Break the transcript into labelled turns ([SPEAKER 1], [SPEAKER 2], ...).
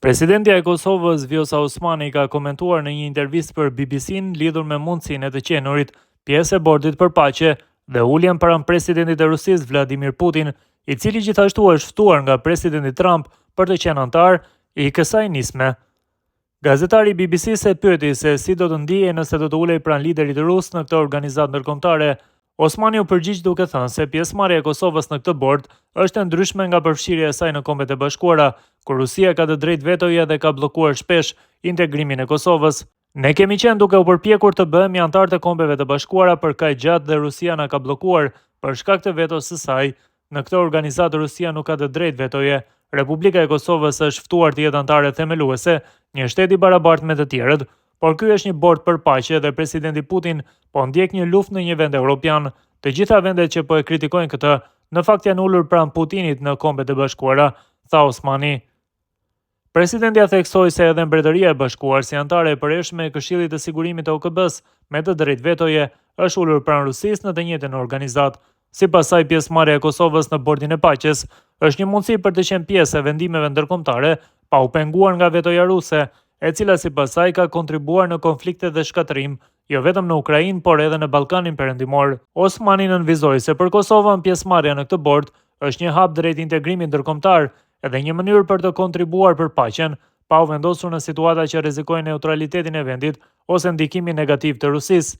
[SPEAKER 1] Presidentja e Kosovës, Vjosa Osmani, ka komentuar në një intervistë për BBC-n lidhur me mundësinë e të qenurit pjesë e bordit për paqe dhe uljen pranë presidentit e Rusisë Vladimir Putin, i cili gjithashtu është ftuar nga presidenti Trump për të qenë antar i kësaj nisme. Gazetari i BBC-s e pyeti se si do të ndihej nëse do të ulej pranë liderit rus në këtë organizatë ndërkombëtare. Osmani u përgjigj duke thënë se pjesëmarrja e Kosovës në këtë bord është e ndryshme nga përfshirja e saj në Kombet e Bashkuara, ku Rusia ka të drejtë vetoje dhe ka bllokuar shpesh integrimin e Kosovës. Ne kemi qenë duke u përpjekur të bëhemi antar të Kombeve të Bashkuara për kaq gjatë dhe Rusia na ka bllokuar për shkak të vetos së saj. Në këtë organizatë Rusia nuk ka të drejtë vetoje. Republika e Kosovës është ftuar të jetë antare themeluese, një shtet i barabartë me të tjerët, por ky është një bord për paqe dhe presidenti Putin po ndjek një luftë në një vend evropian. Të gjitha vendet që po e kritikojnë këtë, në fakt janë ulur pranë Putinit në Kombet e Bashkuara, tha Osmani. Presidentja theksoi se edhe Mbretëria e Bashkuar si antare e përhershme e Këshillit të Sigurimit të OKB-s me të drejtë vetoje është ulur pranë Rusisë në të njëjtën organizatë. Sipas saj, pjesëmarrja e Kosovës në Bordin e Paqes është një mundësi për të qenë pjesë e vendimeve ndërkombëtare pa u penguar nga vetoja ruse, e cila sipas saj ka kontribuar në konflikte dhe shkatërim, jo vetëm në Ukrainë, por edhe në Ballkanin Perëndimor. Osmani nënvizoi se për Kosovën pjesëmarrja në këtë bord është një hap drejt integrimit ndërkombëtar edhe një mënyrë për të kontribuar për paqen, pa u vendosur në situata që rrezikojnë neutralitetin e vendit ose ndikimin negativ të Rusisë.